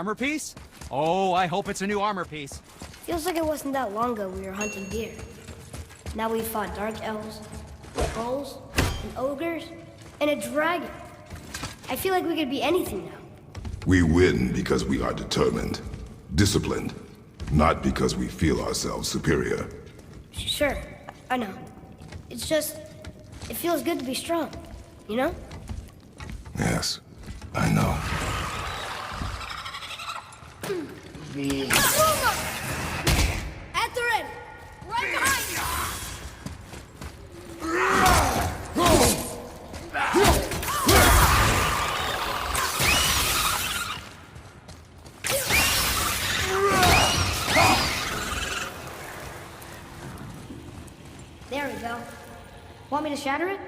armor piece? Oh, I hope it's a new armor piece. Feels like it wasn't that long ago we were hunting deer. Now we fought dark elves, trolls, and ogres, and a dragon. I feel like we could be anything now. We win because we are determined, disciplined, not because we feel ourselves superior. Sure, I know. It's just, it feels good to be strong, you know? Yes, I know. At the ready! Right behind you! There we go. Want me to shatter it?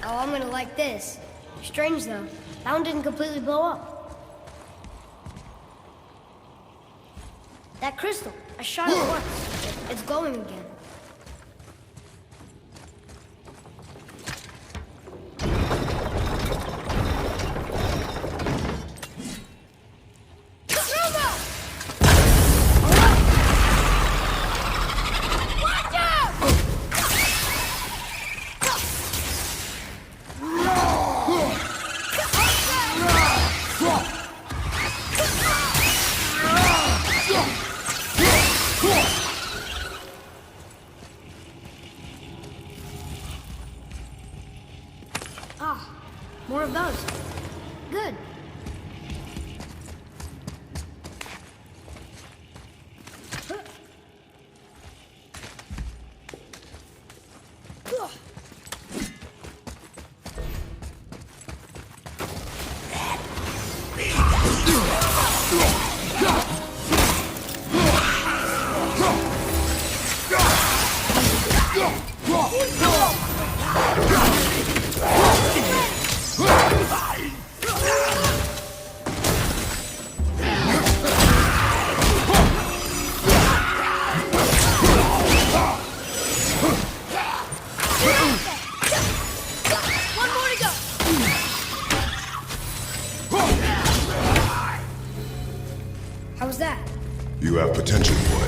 Oh, I'm gonna like this. Strange though, that one didn't completely blow up. That crystal, I shot it once. It's glowing again. Ah, more of those. Good. How was that? You have potential, boy.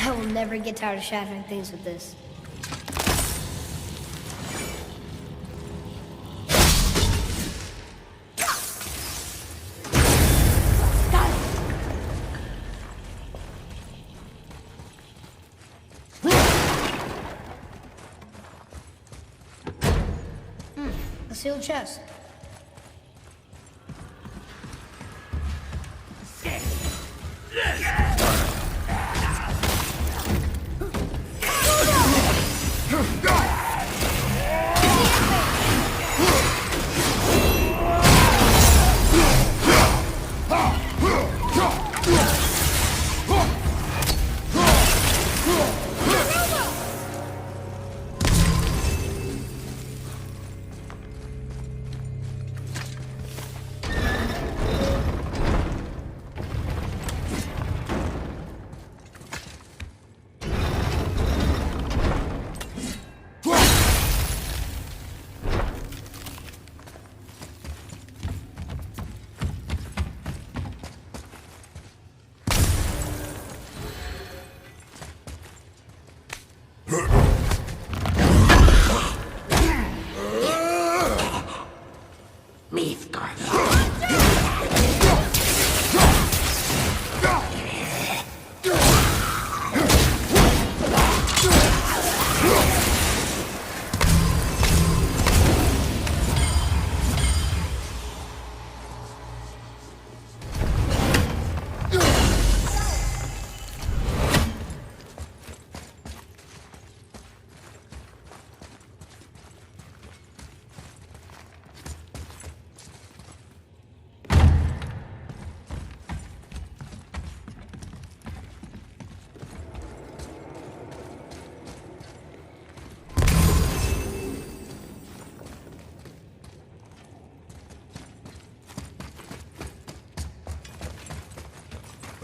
I will never get tired of shattering things with this. A sealed chest.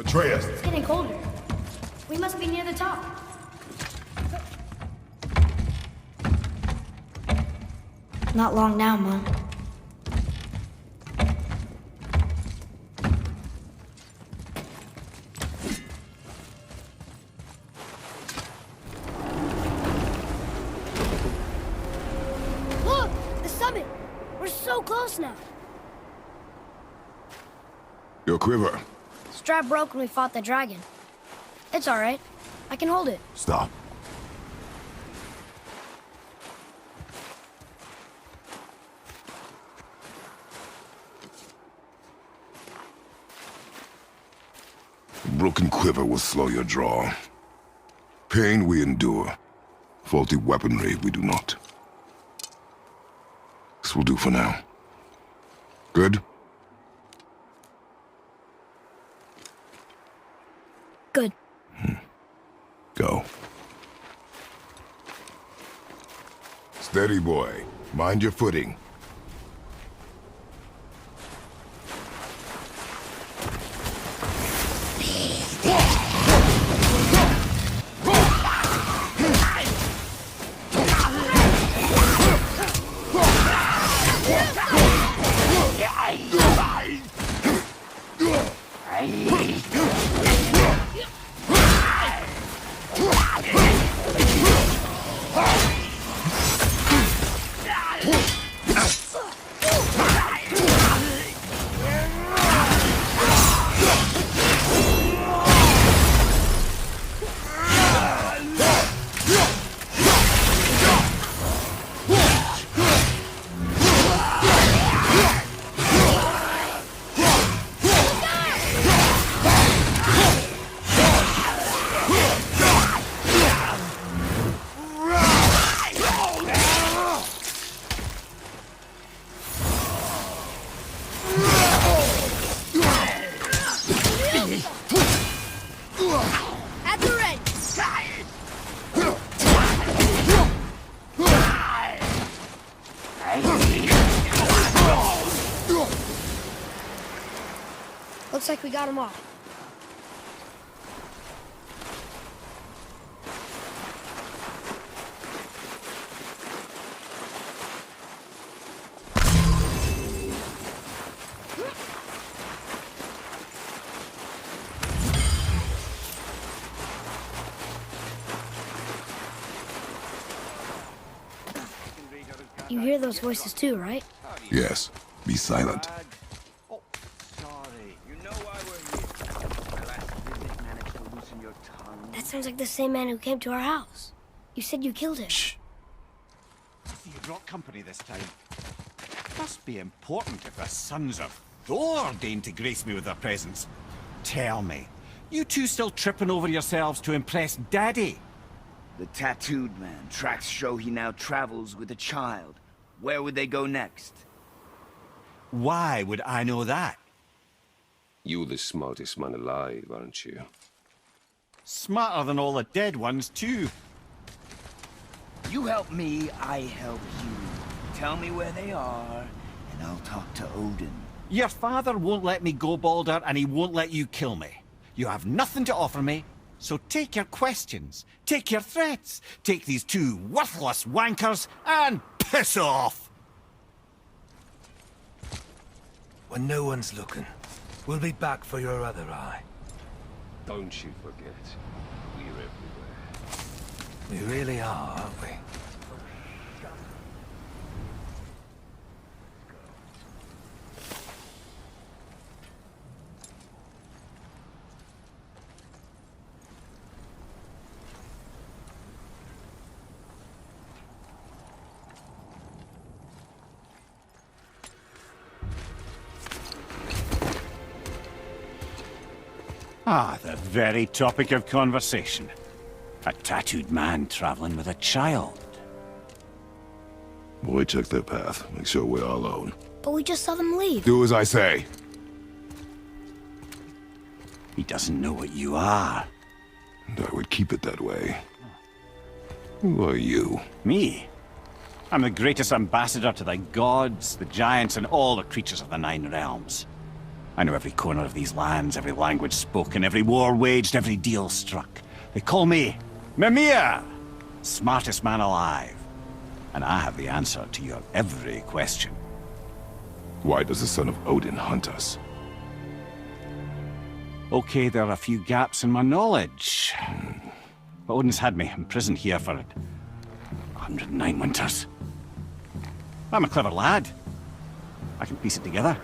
Atreus! It's getting colder. We must be near the top. Not long now, Mom. Look! The summit! We're so close now. Your quiver. Strap broke when we fought the dragon. It's all right. I can hold it. Stop. A broken quiver will slow your draw. Pain we endure. Faulty weaponry we do not. This will do for now. Good? Good. Go. Steady, boy. Mind your footing. At the ready. Looks like we got him all. You hear those voices too, right? Yes. Be silent. Oh, sorry. You know why we're here. My last visit managed to loosen your tongue. That sounds like the same man who came to our house. You said you killed him. Shh. I see you brought company this time. Must be important if the sons of Thor deign to grace me with their presence. Tell me, you two still tripping over yourselves to impress Daddy? The tattooed man. Tracks show he now travels with a child. Where would they go next? Why would I know that? You're the smartest man alive, aren't you? Smarter than all the dead ones, too. You help me, I help you. Tell me where they are, and I'll talk to Odin. Your father won't let me go, Baldur, and he won't let you kill me. You have nothing to offer me, so take your questions, take your threats, take these two worthless wankers, and piss off! When no one's looking, we'll be back for your other eye. Don't you forget, we're everywhere. We really are, aren't we? Ah, the very topic of conversation. A tattooed man traveling with a child. Boy, check their path. Make sure we're all alone. But we just saw them leave. Do as I say. He doesn't know what you are. And I would keep it that way. Who are you? Me? I'm the greatest ambassador to the gods, the giants, and all the creatures of the Nine Realms. I know every corner of these lands, every language spoken, every war waged, every deal struck. They call me Mimir, smartest man alive. And I have the answer to your every question. Why does the son of Odin hunt us? Okay, there are a few gaps in my knowledge. But Odin's had me imprisoned here for 109 winters. I'm a clever lad. I can piece it together.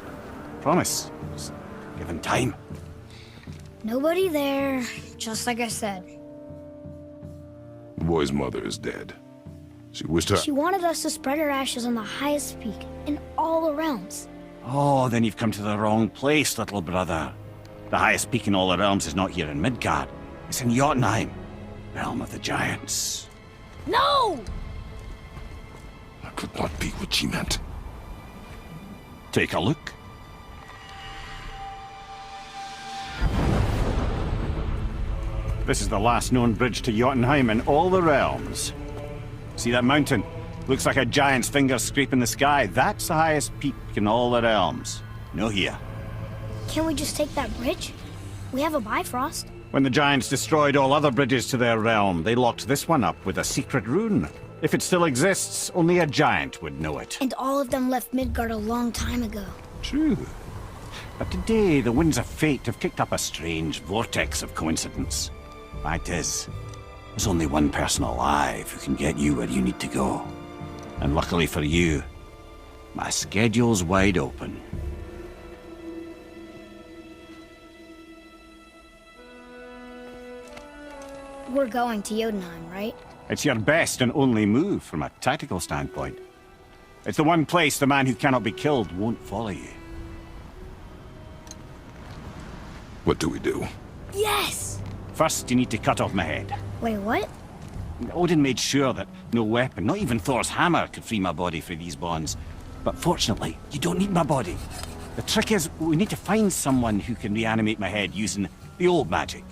Promise. Just given time. Nobody there, just like I said. The boy's mother is dead. She wished her... She wanted us to spread her ashes on the highest peak in all the realms. Oh, then you've come to the wrong place, little brother. The highest peak in all the realms is not here in Midgard. It's in Jotunheim, realm of the giants. No! That could not be what she meant. Take a look. This is the last known bridge to Jotunheim in all the realms. See that mountain? Looks like a giant's finger scraping the sky. That's the highest peak in all the realms. No here. Can't we just take that bridge? We have a Bifrost. When the giants destroyed all other bridges to their realm, they locked this one up with a secret rune. If it still exists, only a giant would know it. And all of them left Midgard a long time ago. True. But today, the winds of fate have kicked up a strange vortex of coincidence. Fact is, there's only one person alive who can get you where you need to go. And luckily for you, my schedule's wide open. We're going to Jotunheim, right? It's your best and only move from a tactical standpoint. It's the one place the man who cannot be killed won't follow you. What do we do? Yes! First, you need to cut off my head. Wait, what? Odin made sure that no weapon, not even Thor's hammer, could free my body from these bonds. But fortunately, you don't need my body. The trick is, we need to find someone who can reanimate my head using the old magic.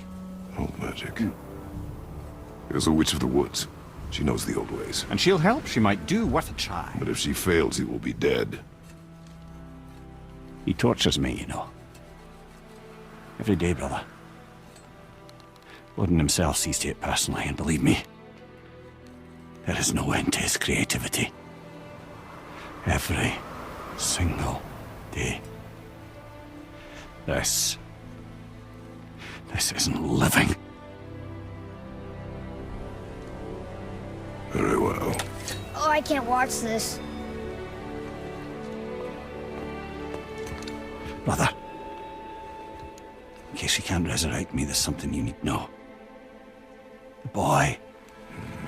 Old magic. There's a witch of the woods. She knows the old ways. And she'll help, she might do, worth a try. But if she fails, he will be dead. He tortures me, you know. Every day, brother. Odin himself sees to it personally, and believe me, there is no end to his creativity. Every single day. This isn't living. Very well. Oh, I can't watch this. Brother, in case you can't resurrect me, there's something you need to know. The boy,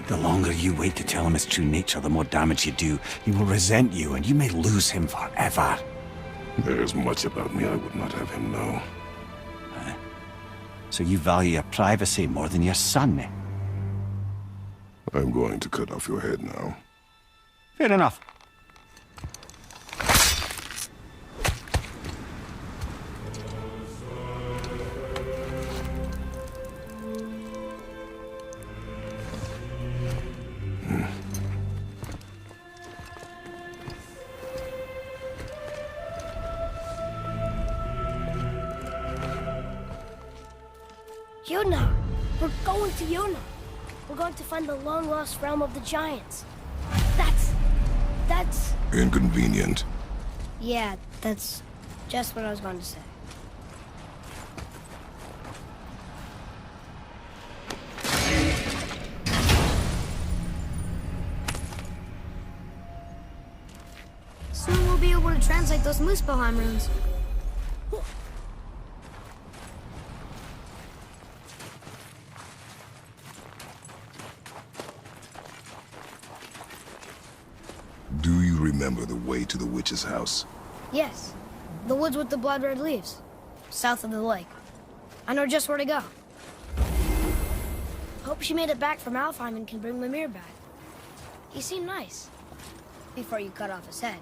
the longer you wait to tell him his true nature, the more damage you do. He will resent you, and you may lose him forever. There's much about me I would not have him know. So you value your privacy more than your son, eh? I'm going to cut off your head now. Fair enough. Jotunheim! We're going to Jotunheim! We're going to find the long-lost realm of the giants. That's... Inconvenient. Yeah, that's just what I was going to say. Soon we'll be able to translate those Muspelheim runes. Do you remember the way to the witch's house? Yes, the woods with the blood-red leaves, south of the lake. I know just where to go. Hope she made it back from Alfheim and can bring Mimir back. He seemed nice, before you cut off his head.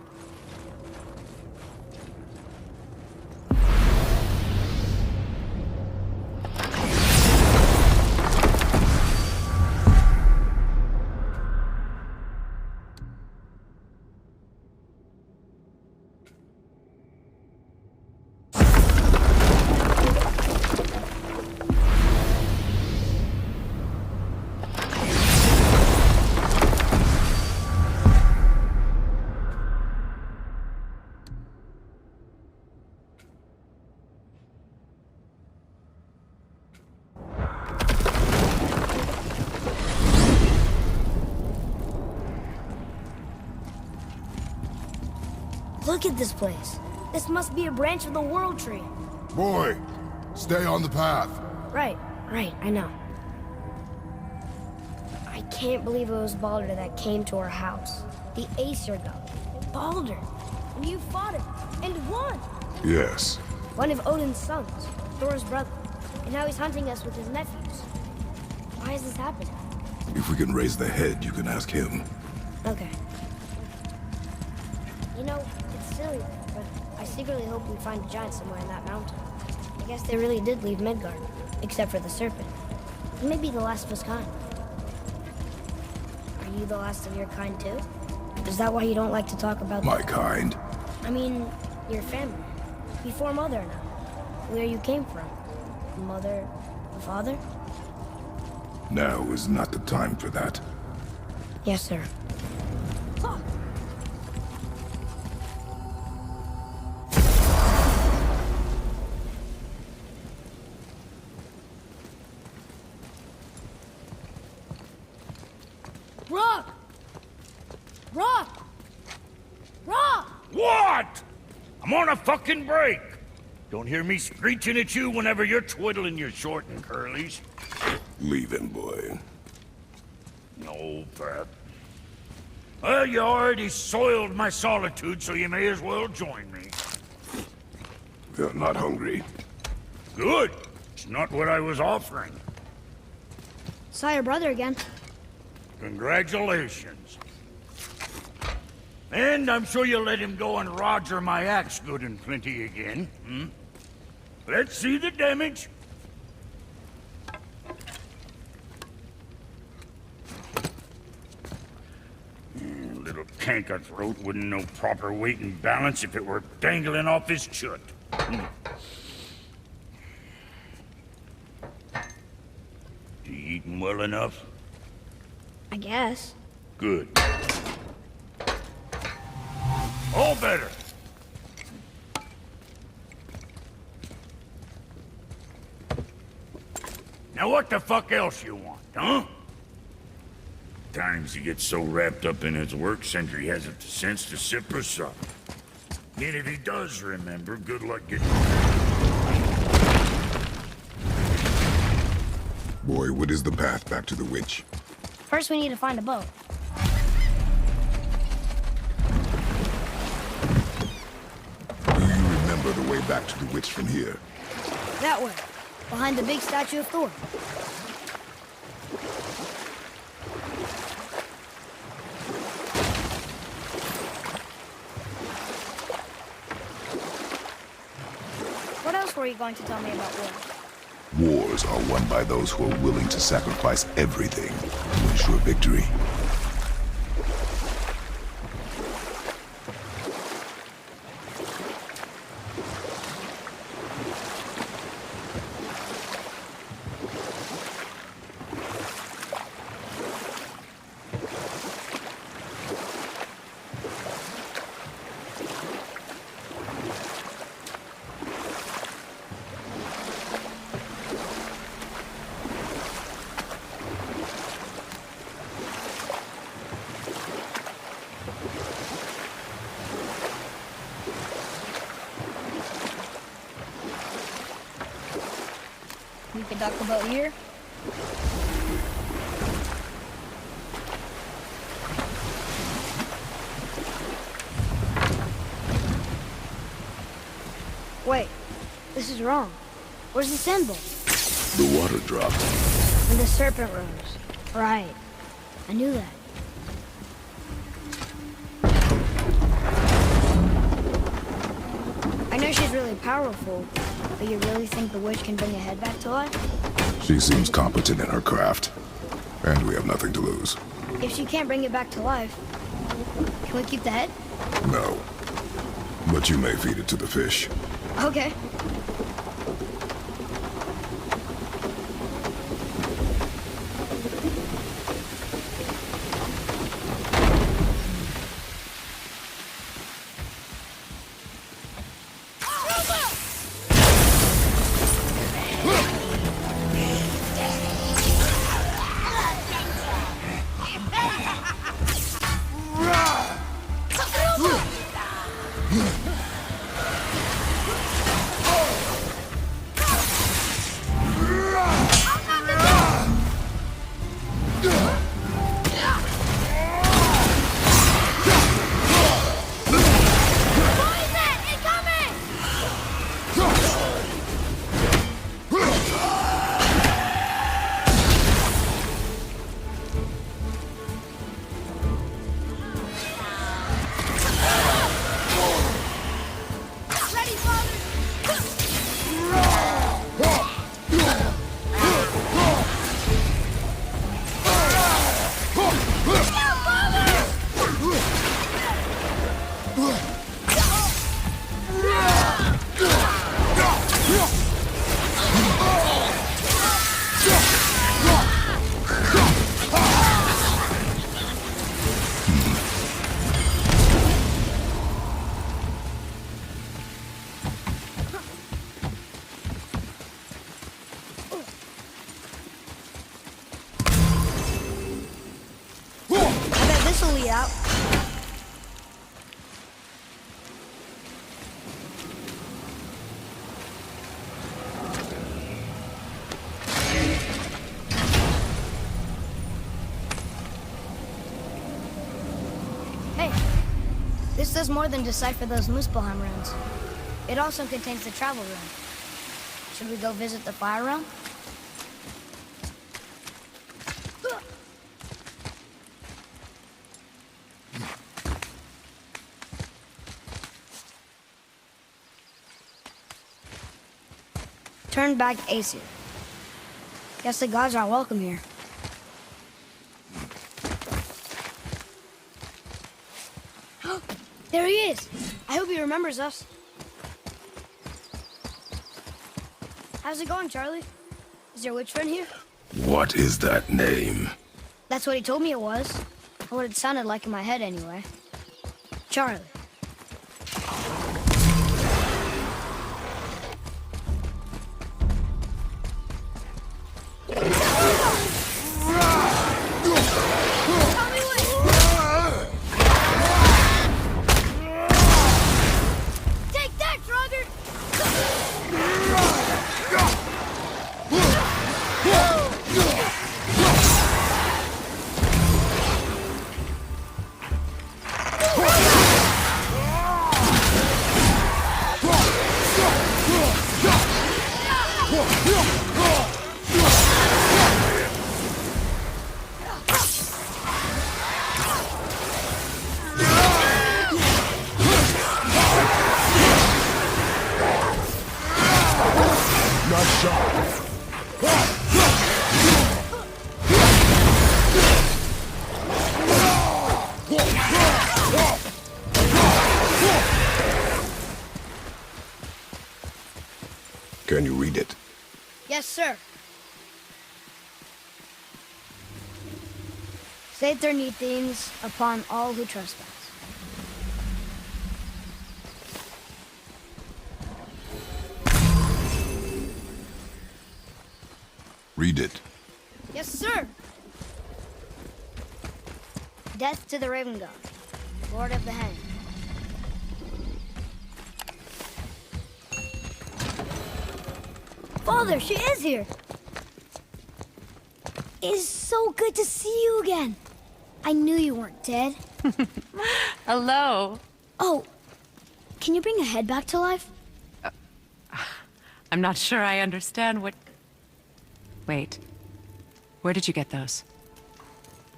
Look at this place. This must be a branch of the World Tree. Boy, stay on the path. Right, I know. I can't believe it was Baldur that came to our house. The Aesir god. Baldur. And you fought him. And won. Yes. One of Odin's sons. Thor's brother. And now he's hunting us with his nephews. Why is this happening? If we can raise the head, you can ask him. Okay. You know, it's silly, but I secretly hope we find a giant somewhere in that mountain. I guess they really did leave Midgard, except for the serpent. He may be the last of his kind. Are you the last of your kind too? Is that why you don't like to talk about My kind. I mean, your family. Before Mother now. Where you came from. Mother, father? Now is not the time for that. Yes, sir. Rock! Rock! Rock! What? I'm on a fucking break. Don't hear me screeching at you whenever you're twiddling your short and curlies. Leave him, boy. No, Pep. Well, you already soiled my solitude, so you may as well join me. You're not hungry. Good. It's not what I was offering. Saw your brother again. Congratulations. And I'm sure you'll let him go and roger my axe good and plenty again, hmm? Let's see the damage. Little canker-throat wouldn't know proper weight and balance if it were dangling off his chut. You eating well enough? I guess. Good. All better. Now what the fuck else you want, huh? Times he gets so wrapped up in his work, Sentry hasn't the sense to sip or sup. And if he does remember, good luck getting... Boy, what is the path back to the witch? First we need to find a boat. Do you remember the way back to the witch from here? That way. Behind the big statue of Thor. What else were you going to tell me about war? Wars are won by those who are willing to sacrifice everything to ensure victory. We could dock the boat here. Wait, this is wrong. Where's the symbol? The water dropped. And the serpent rose. Right. I knew that. I know she's really powerful, but you really think the witch can bring a head back to life? She seems competent in her craft, and we have nothing to lose. If she can't bring it back to life, can we keep the head? No. But you may feed it to the fish. Okay. pulley out. Hey, this does more than decipher those Muspelheim runes. It also contains the travel rune. Should we go visit the fire realm? Turn back Aesir. Guess the gods aren't welcome here. There he is! I hope he remembers us. How's it going, Charlie? Is your witch friend here? What is that name? That's what he told me it was. Or what it sounded like in my head, anyway. Charlie. Take that, Draugr! Not sharp. Can you read it? Yes, sir. Say their need things upon all who trespass. Read it. Yes, sir. Death to the Raven God, Lord of the Hang. Father, she is here. It is so good to see you again. I knew you weren't dead. Hello. Oh, can you bring a head back to life? I'm not sure I understand what... Wait. Where did you get those?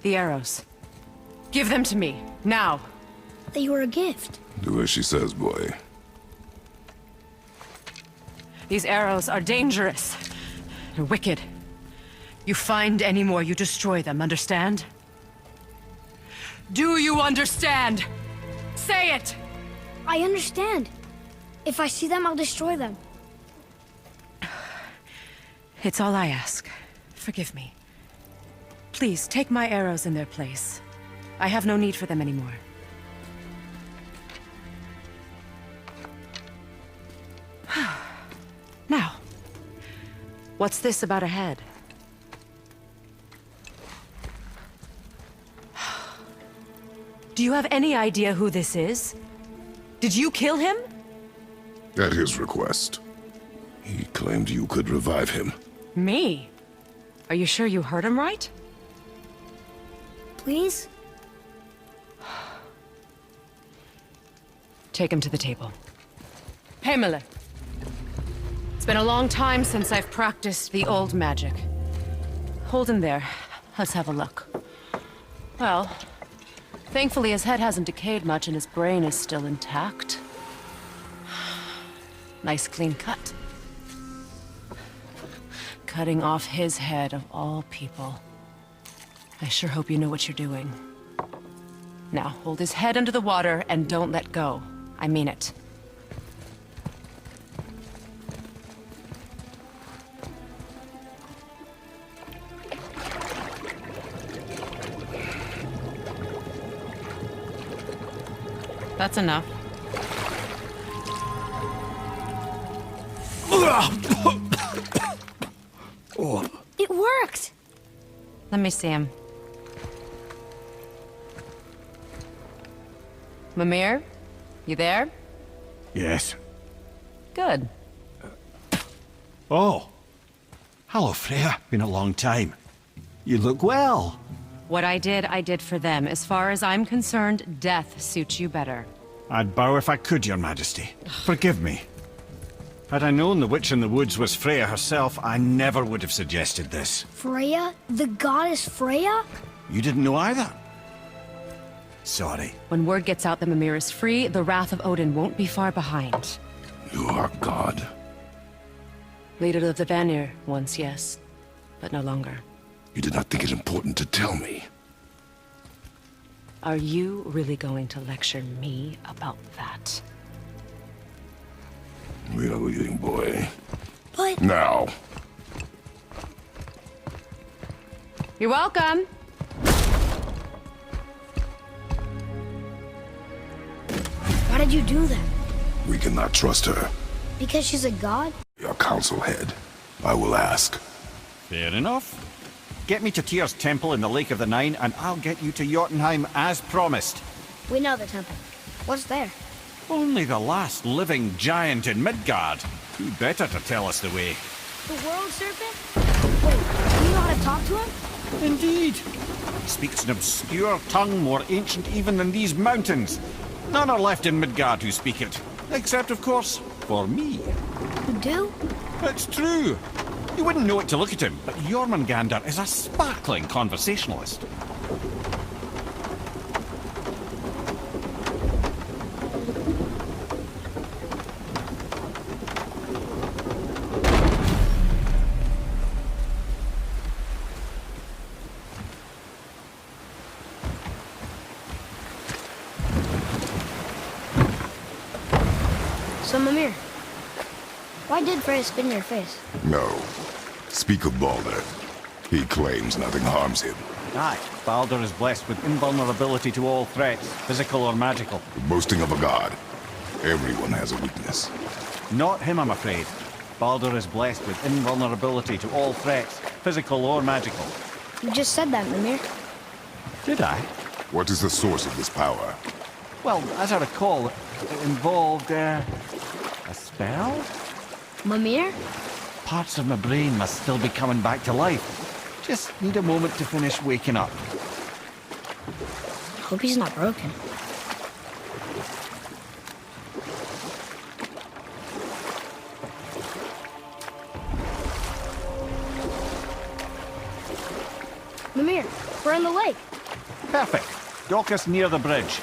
The arrows. Give them to me, now. They were a gift. Do as she says, boy. These arrows are dangerous. They're wicked. You find any more, you destroy them, understand? Do you understand? Say it! I understand. If I see them, I'll destroy them. It's all I ask. Forgive me. Please, take my arrows in their place. I have no need for them anymore. Now, what's this about a head? Do you have any idea who this is? Did you kill him? At his request. He claimed you could revive him. Me? Are you sure you heard him right? Please? Take him to the table. Pamela. It's been a long time since I've practiced the old magic. Hold him there. Let's have a look. Well, thankfully his head hasn't decayed much and his brain is still intact. Nice clean cut. Cutting off his head of all people. I sure hope you know what you're doing. Now, hold his head under the water and don't let go. I mean it. That's enough. It worked! Let me see him. Mimir? You there? Yes. Good. Oh. Hello, Freya. Been a long time. You look well. What I did for them. As far as I'm concerned, death suits you better. I'd bow if I could, Your Majesty. Forgive me. Had I known the witch in the woods was Freya herself, I never would have suggested this. Freya? The goddess Freya? You didn't know either? Sorry. When word gets out that Mimir is free, the wrath of Odin won't be far behind. You are God. Leader of the Vanir, once yes, but no longer. You did not think it important to tell me. Are you really going to lecture me about that? We are leaving, boy. But... Now. You're welcome. Why did you do that? We cannot trust her. Because she's a god? Your council head. I will ask. Fair enough. Get me to Tyr's temple in the Lake of the Nine, and I'll get you to Jotunheim as promised. We know the temple. What's there? Only the last living giant in Midgard. Who better to tell us the way? The world serpent? Wait, do you know how to talk to him? Indeed. He speaks an obscure tongue more ancient even than these mountains. None are left in Midgard who speak it. Except, of course, for me. You do? It's true. You wouldn't know it to look at him, but Jormungandr is a sparkling conversationalist. So, Mimir, why did Freya spit in your face? No. Speak of Baldur. He claims nothing harms him. Aye, Baldur is blessed with invulnerability to all threats, physical or magical. Boasting of a god. Everyone has a weakness. Not him, I'm afraid. Baldur is blessed with invulnerability to all threats, physical or magical. You just said that, Mimir. Did I? What is the source of this power? Well, as I recall, it involved, a spell? Mimir? Parts of my brain must still be coming back to life. Just need a moment to finish waking up. Hope he's not broken. Mimir, we're in the lake. Perfect. Dock us near the bridge.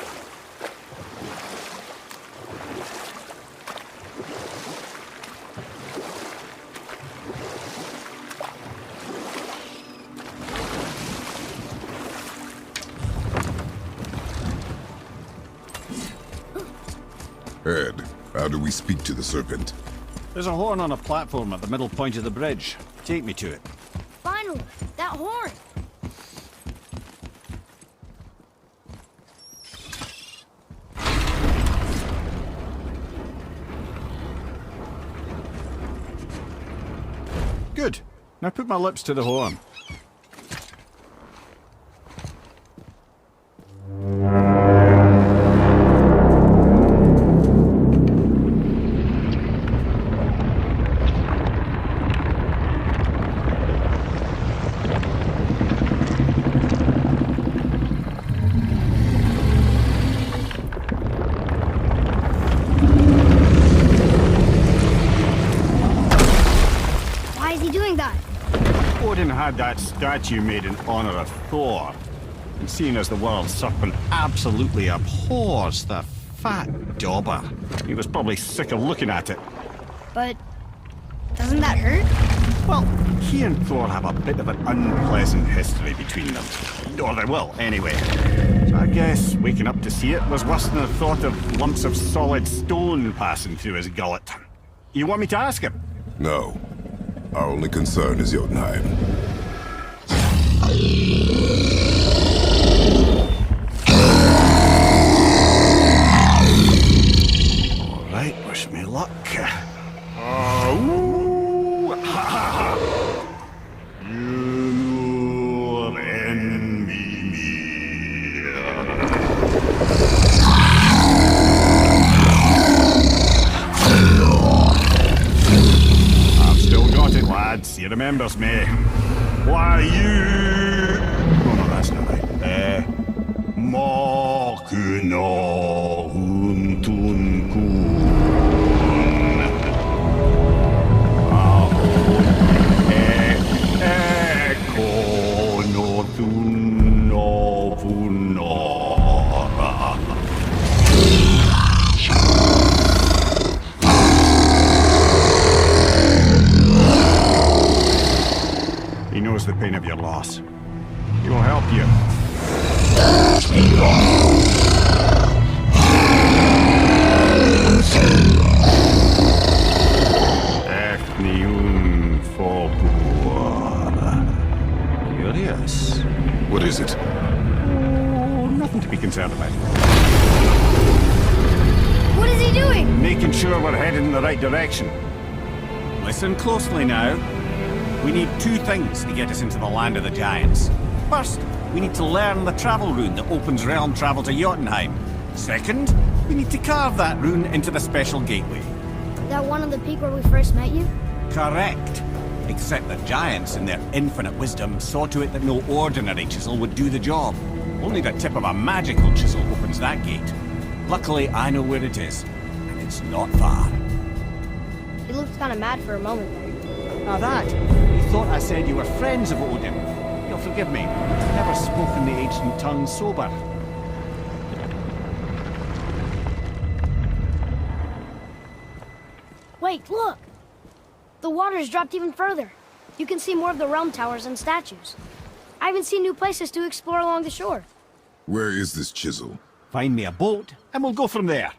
Ed, how do we speak to the serpent? There's a horn on a platform at the middle point of the bridge. Take me to it. Finally, that horn. Good. Now put my lips to the horn. Why is he doing that? Odin had that statue made in honor of Thor. And seeing as the world serpent absolutely abhors the fat dauber, he was probably sick of looking at it. But doesn't that hurt? Well, he and Thor have a bit of an unpleasant history between them. Or they will, anyway. So I guess waking up to see it was worse than the thought of lumps of solid stone passing through his gullet. You want me to ask him? No. Our only concern is Jotunheim. All right, wish me luck. Ooh, ha, ha, ha. You envy me. remembers me. Why you... Oh, no, that's not right. Makuna huntun kun. Ekono tunno punora. He knows the pain of your loss. He will help you. Ethnium Fogua. Curious. What is it? Oh, nothing to be concerned about. What is he doing? Making sure we're headed in the right direction. Listen closely now. We need two things to get us into the land of the giants. First, we need to learn the travel rune that opens realm travel to Jotunheim. Second, we need to carve that rune into the special gateway. That one on the peak where we first met you? Correct. Except the giants, in their infinite wisdom, saw to it that no ordinary chisel would do the job. Only the tip of a magical chisel opens that gate. Luckily, I know where it is, and it's not far. He looked kind of mad for a moment there. Now that, you thought I said you were friends of Odin. You'll forgive me. I've never spoken the ancient tongue sober. Wait, look! The water's dropped even further. You can see more of the realm towers and statues. I even see new places to explore along the shore. Where is this chisel? Find me a boat, and we'll go from there.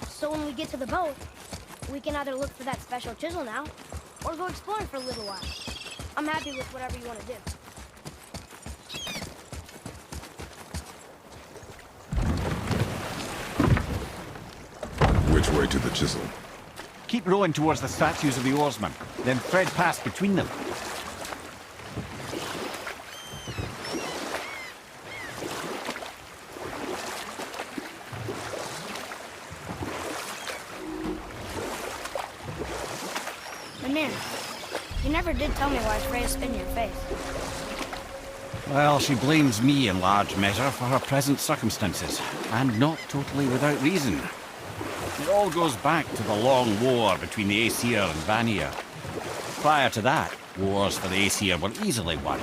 So when we get to the boat, we can either look for that special chisel now, or go exploring for a little while. I'm happy with whatever you want to do. Which way to the chisel? Keep rowing towards the statues of the oarsmen, then thread past between them. Mimir, you never did tell me why Freya spit in your face. Well, she blames me in large measure for her present circumstances, and not totally without reason. It all goes back to the long war between the Aesir and Vanir. Prior to that, wars for the Aesir were easily won,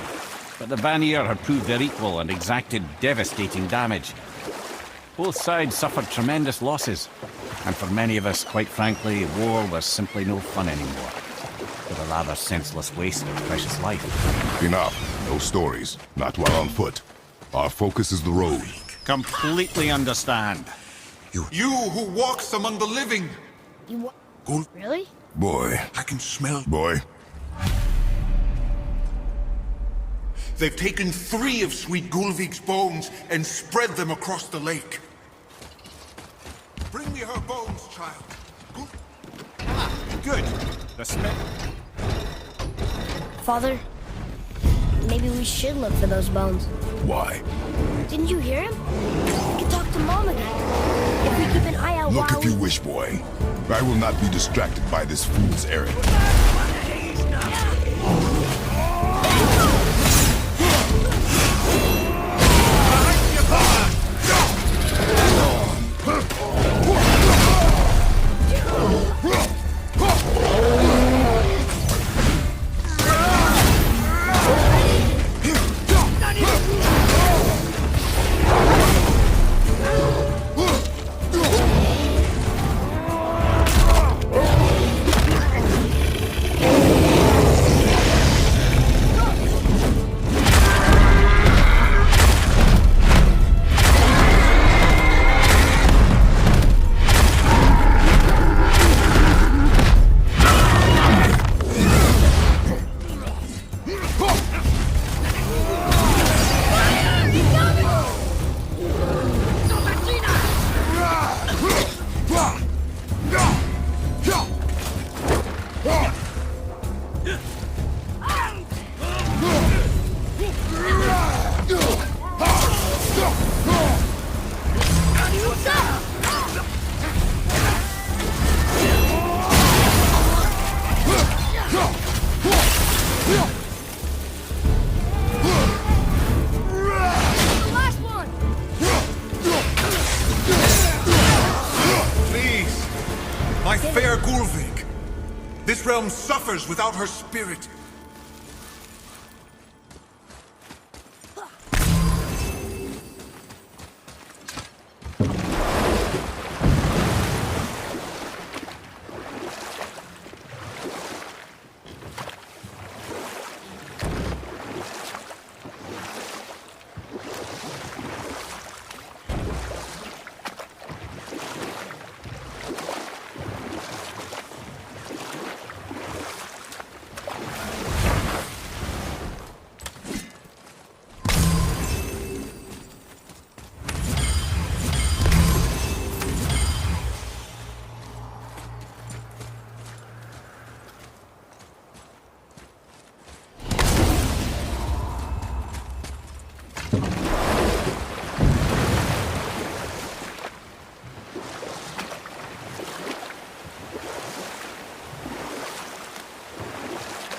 but the Vanir had proved their equal and exacted devastating damage. Both sides suffered tremendous losses, and for many of us, quite frankly, war was simply no fun anymore. But a rather senseless waste of precious life. Enough. No stories. Not while on foot. Our focus is the road. Completely understand. You who walks among the living! You Gul- Really? Boy. I can smell... Boy. They've taken 3 of sweet Gulvik's bones and spread them across the lake. Bring me her bones, child. Good. The smith. Father, maybe we should look for those bones. Why? Didn't you hear him? We can talk to Mom again. If we keep an eye out Look while if you wish, boy. I will not be distracted by this fool's errand. My fair Gulvig! This realm suffers without her spirit.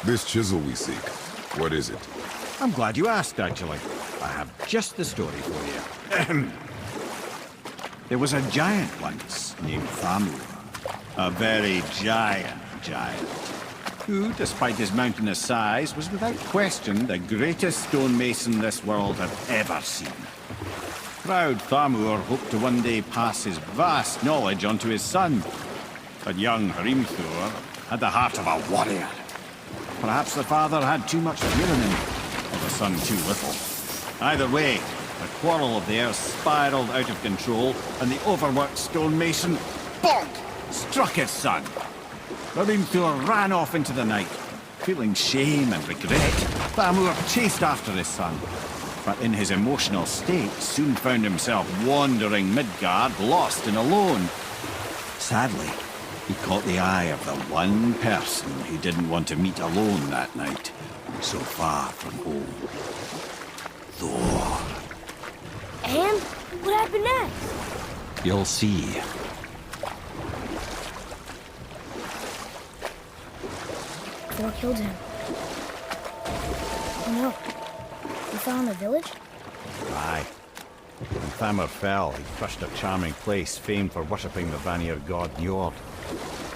This chisel we seek, what is it? I'm glad you asked, actually. I have just the story for you. Ahem. There was a giant once named Thamur. A very giant, who, despite his mountainous size, was without question the greatest stonemason this world had ever seen. Proud Thamur hoped to one day pass his vast knowledge on to his son. But young Hrimthur had the heart of a warrior. Perhaps the father had too much fear in him, or the son too little. Either way, the quarrel of theirs spiraled out of control, and the overworked stonemason, bonk, struck his son. Hrimthur ran off into the night. Feeling shame and regret, Thamur chased after his son, but in his emotional state soon found himself wandering Midgard, lost and alone. Sadly, he caught the eye of the one person he didn't want to meet alone that night, so far from home. Thor. And what happened next? You'll see. Thor killed him. Oh no. We fell in the village? Aye. When Thamur fell, he crushed a charming place famed for worshipping the Vanir god Njord.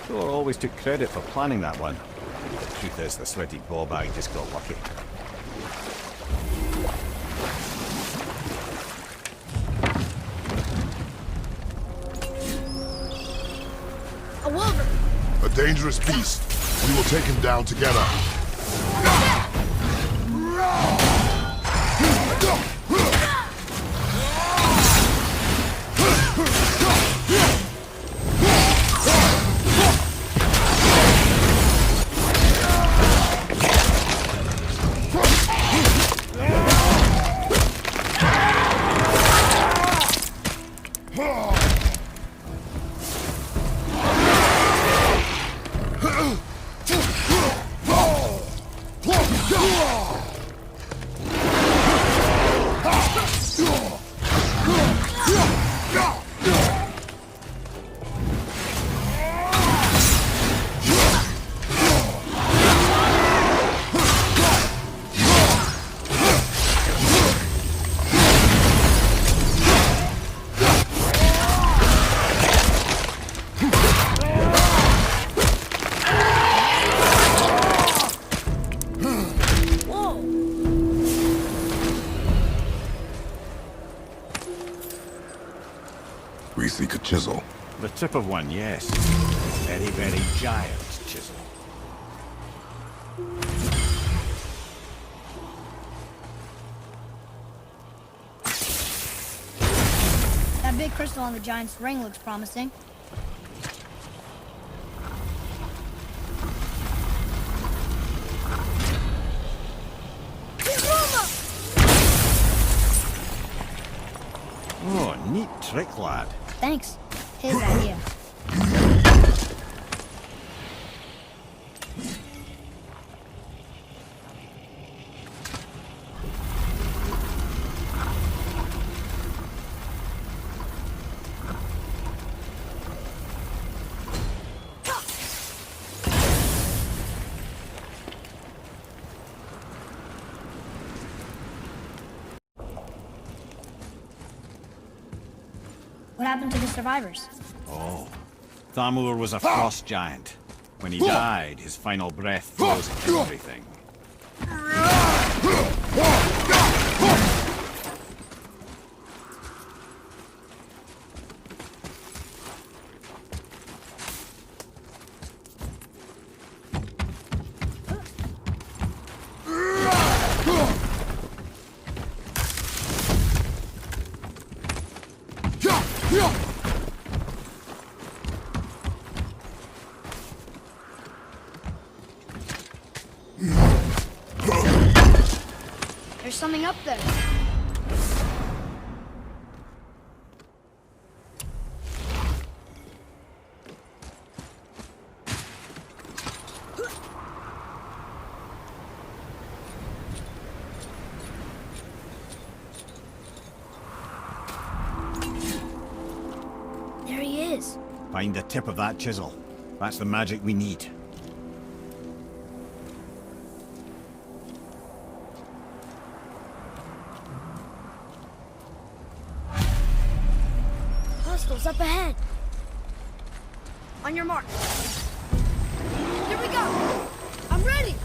Thor always took credit for planning that one. The truth is, the sweaty ballbag just got lucky. A wolver! A dangerous beast. We will take him down together. We seek a chisel. The tip of one, yes. Very, very giant chisel. That big crystal on the giant's ring looks promising. Oh, neat trick, lad. Thanks. His idea. What happened to the survivors? Oh, Thamur was a frost giant. When he died, his final breath froze everything. There's something up there. There he is. Find the tip of that chisel. That's the magic we need. Hostiles up ahead. On your mark. Here we go. I'm ready.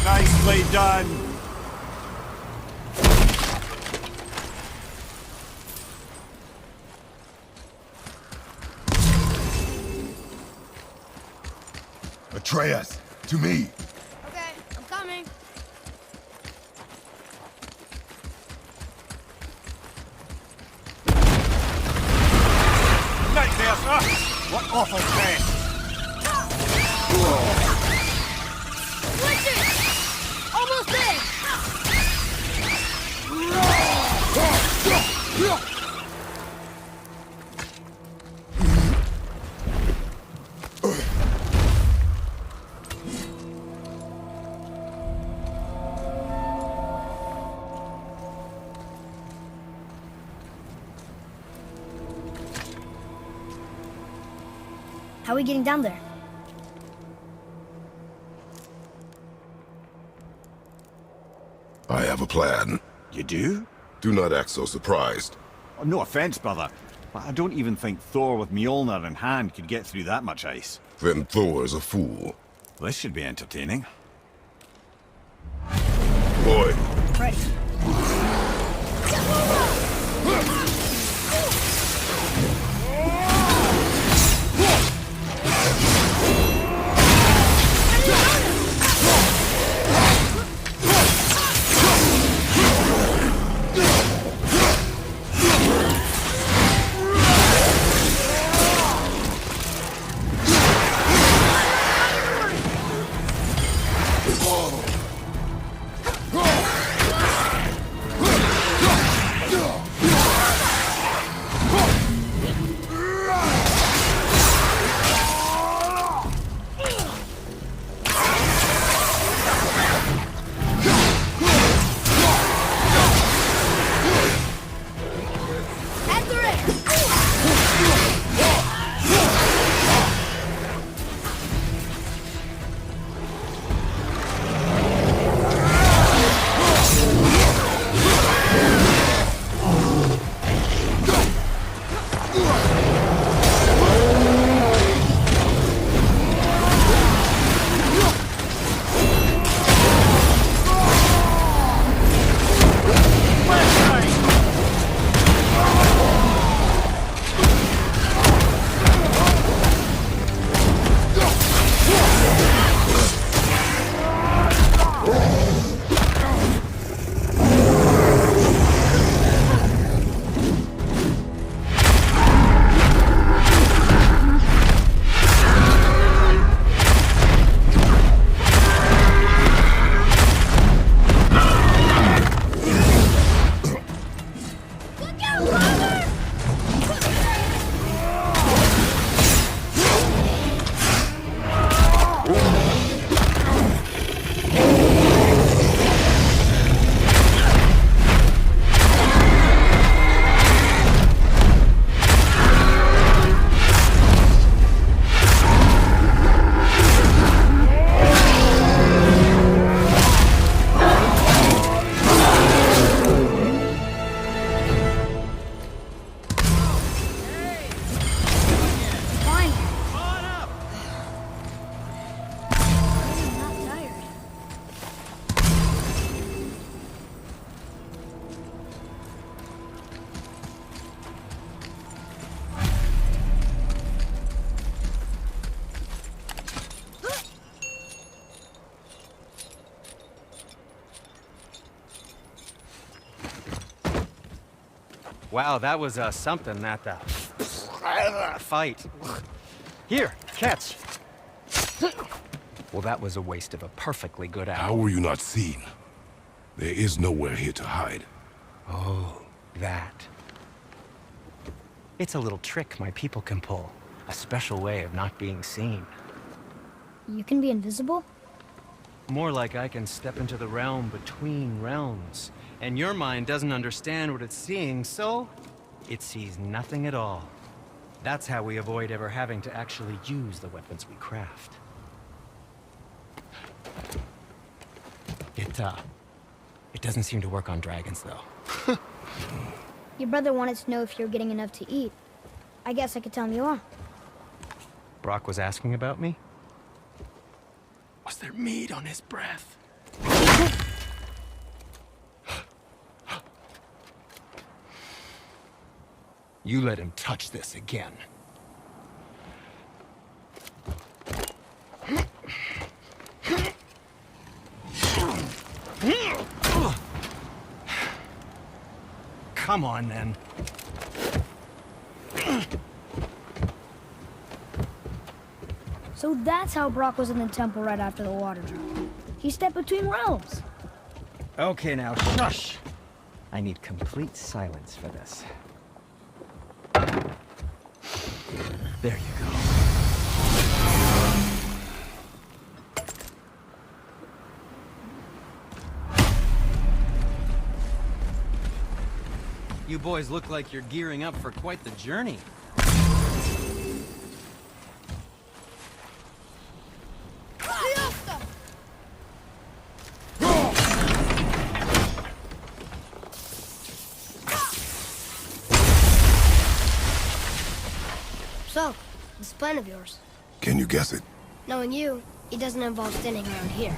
Nicely done. Atreus, to me. Okay, I'm coming. Nightmares! What awful press! Switch it! Almost there! How are we getting down there? I have a plan. You do? Do not act so surprised. Oh, no offense, brother, but I don't even think Thor with Mjolnir in hand could get through that much ice. Then Thor is a fool. This should be entertaining. Boy, Ready. Wow, that was something, that fight. Here, catch. Well, that was a waste of a perfectly good hour. How were you not seen? There is nowhere here to hide. Oh, that. It's a little trick my people can pull. A special way of not being seen. You can be invisible? More like I can step into the realm between realms. And your mind doesn't understand what it's seeing, so it sees nothing at all. That's how we avoid ever having to actually use the weapons we craft. It doesn't seem to work on dragons, though. Your brother wanted to know if you're getting enough to eat. I guess I could tell him you are. Brock was asking about me? Was there meat on his breath? You let him touch this again. Come on, then. So that's how Brock was in the temple right after the water drop. He stepped between realms. Okay, now, shush! I need complete silence for this. There you go. You boys look like you're gearing up for quite the journey. So, this plan of yours. Can you guess it? Knowing you, it doesn't involve standing around here.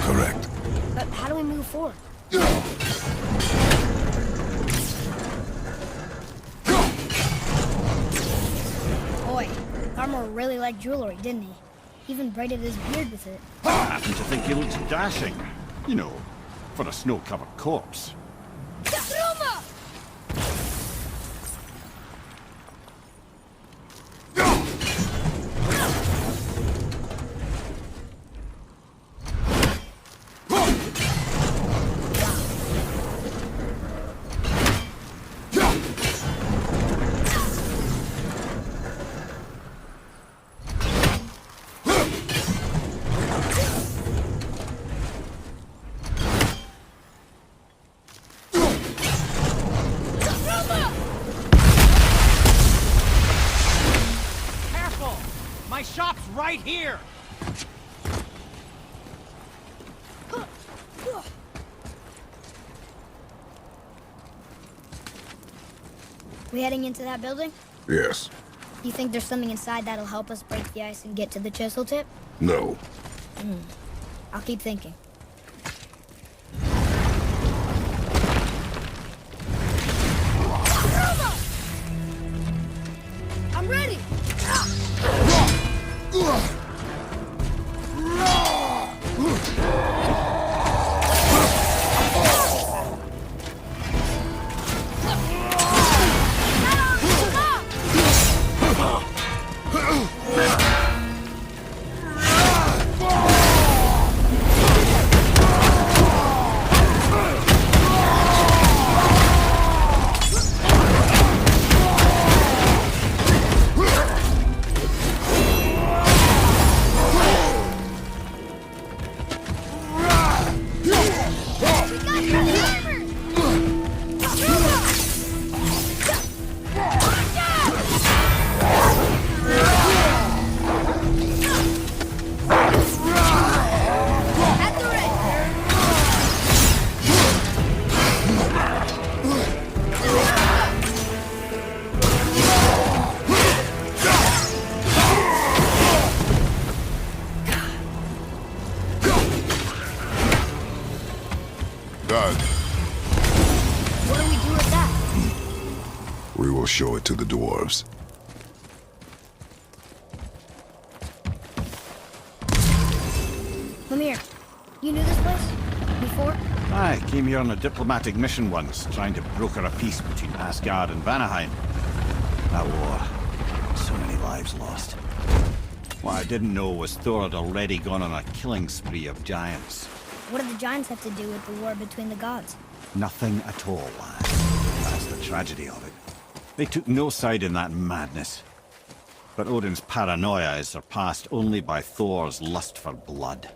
Correct. But how do we move forward? Boy, Armor really liked jewelry, didn't he? Even braided his beard with it. I happen to think he looks dashing. You know, for a snow-covered corpse. My shop's right here! We heading into that building? Yes. You think there's something inside that'll help us break the ice and get to the chisel tip? No. I'll keep thinking. I'm ready! Done. What do we do with that? We will show it to the dwarves. Come here. You knew this place? Before? I came here on a diplomatic mission once, trying to broker a peace between Asgard and Vanaheim. That war. So many lives lost. What I didn't know was Thor had already gone on a killing spree of giants. What do the giants have to do with the war between the gods? Nothing at all, lad. That's the tragedy of it. They took no side in that madness. But Odin's paranoia is surpassed only by Thor's lust for blood.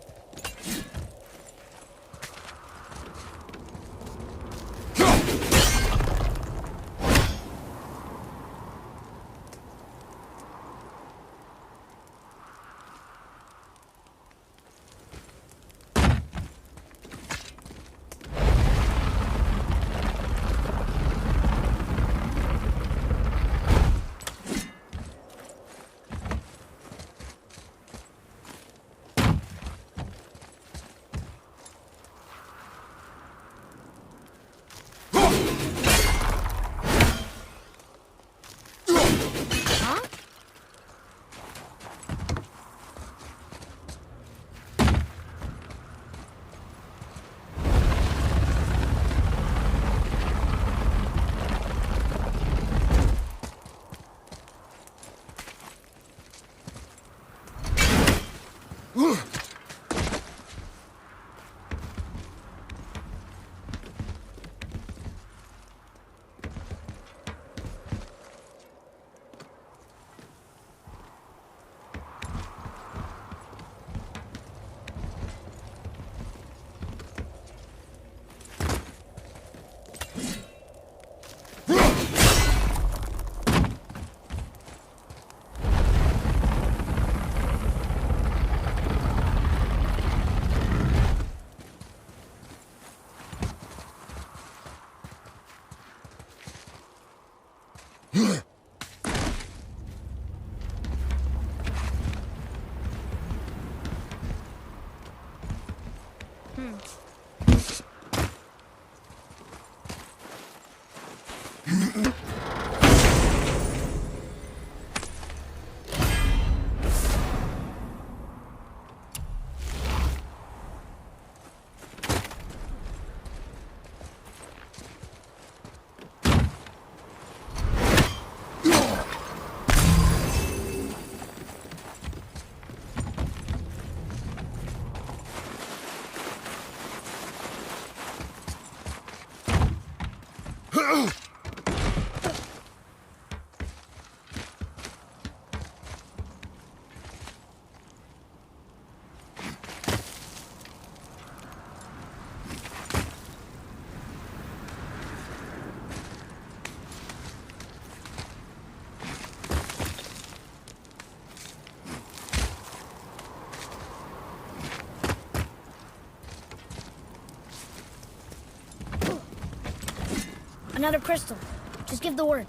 Another crystal. Just give the word.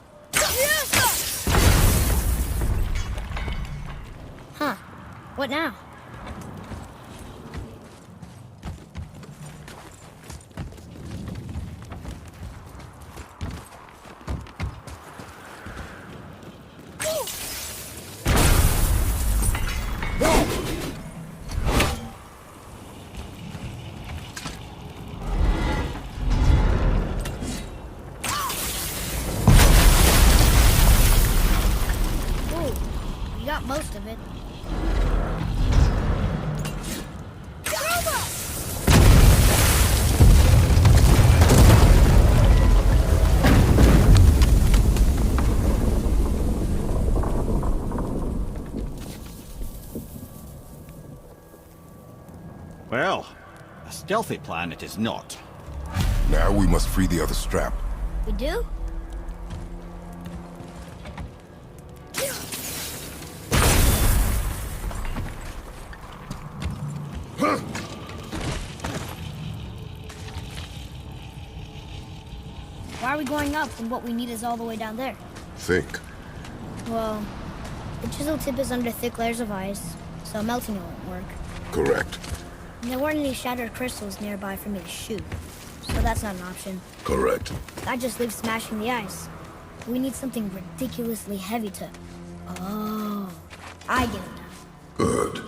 Huh. What now? You got most of it. Well, a stealthy plan it is not. Now we must free the other strap. We do? Why are we going up when what we need is all the way down there? Think. Well, the chisel tip is under thick layers of ice, so melting it won't work. Correct. And there weren't any shattered crystals nearby for me to shoot, so that's not an option. Correct. That just leaves smashing the ice. We need something ridiculously heavy to... Oh, I get it now. Good.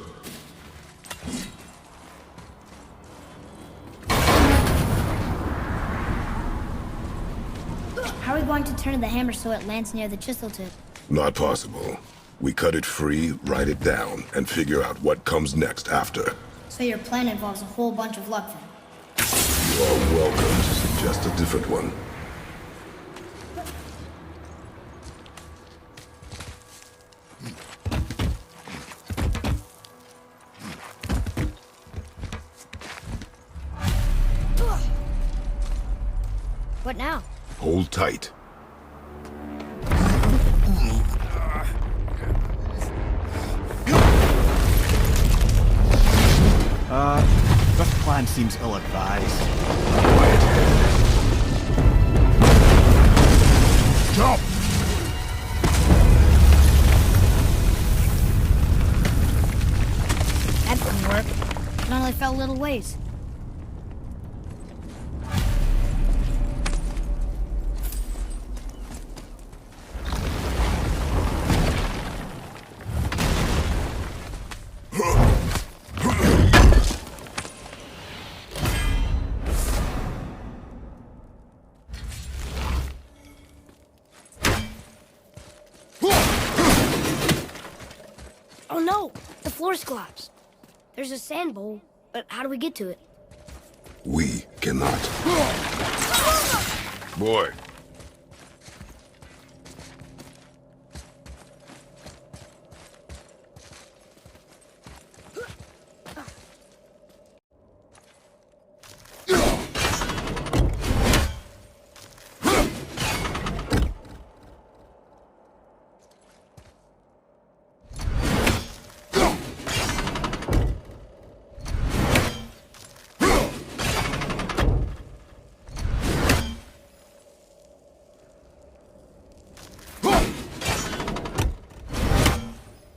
How are we going to turn the hammer so it lands near the chisel tip? Not possible. We cut it free, write it down, and figure out what comes next after. So your plan involves a whole bunch of luck then? You are welcome to suggest a different one. What now? Hold tight. This plan seems ill-advised. Quiet head. Jump! That didn't work. It only fell a little ways. Oh no! The floor's collapsed. There's a sand bowl, but how do we get to it? We cannot. Boy.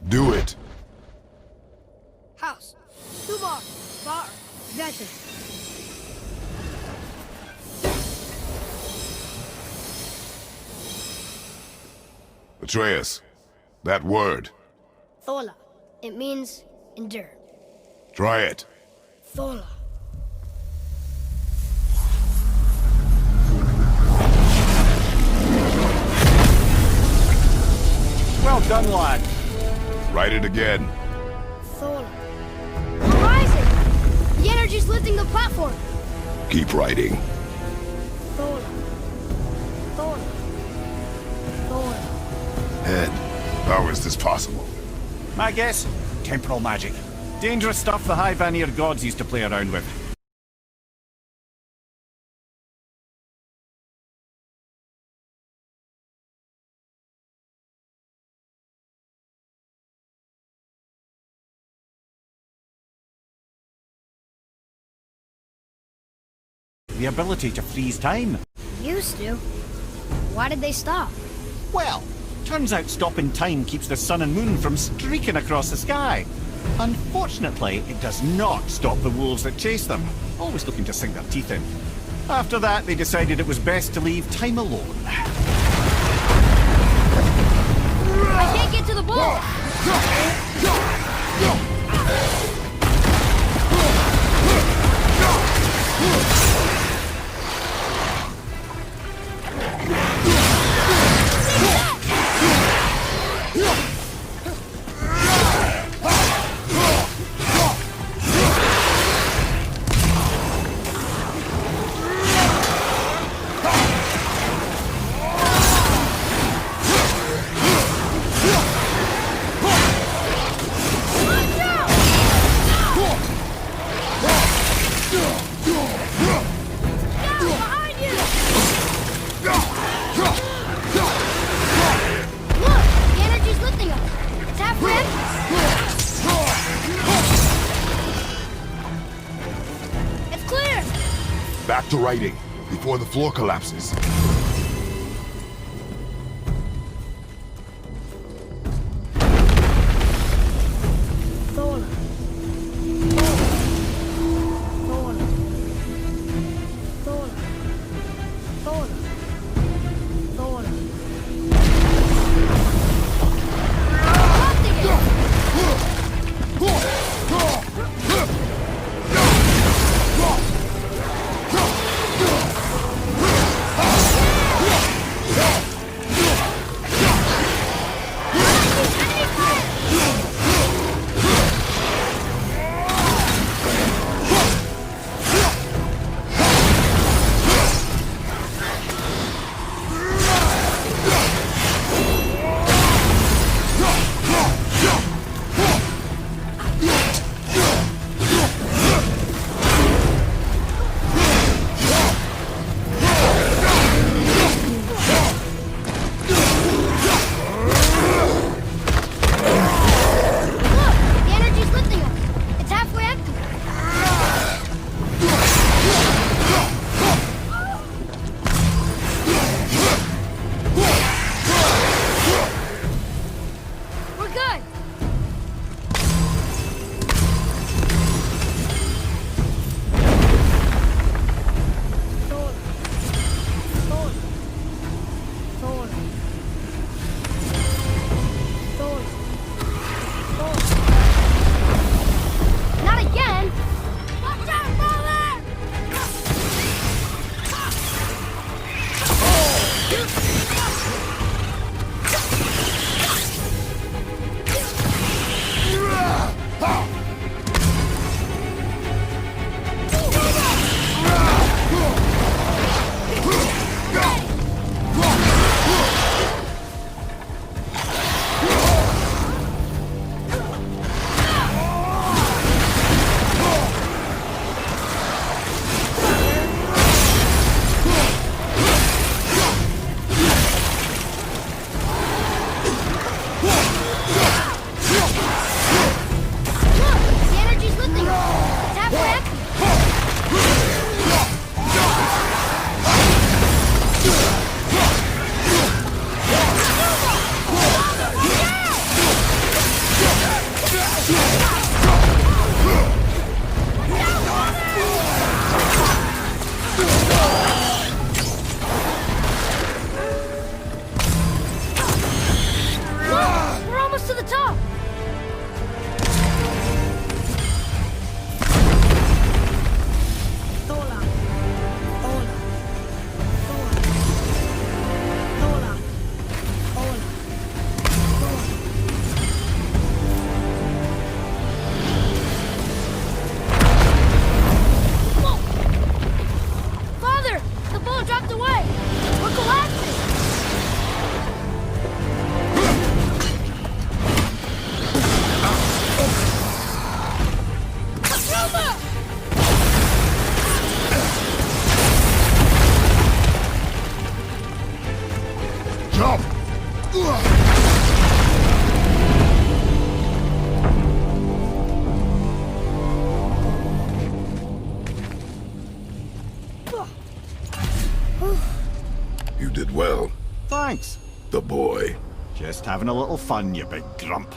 Do it. House. 2 bar. Bar. Possession. Atreus, that word. Thola. It means endure. Try it. Thola. Well done, lad. Write it again. Thola. Horizon! The energy's lifting the platform. Keep writing. Thola. Thola. Thola. Head, how is this possible? My guess? Temporal magic. Dangerous stuff the High Vanir gods used to play around with. The ability to freeze time. Used to. Why did they stop? Well, turns out stopping time keeps the sun and moon from streaking across the sky. Unfortunately, it does not stop the wolves that chase them, always looking to sink their teeth in. After that, they decided it was best to leave time alone. I can't get to the ball! Back to writing, before the floor collapses. Thola. Thola. Thola. Thola. Thola. You did well. Thanks. The boy. Just having a little fun, you big grump.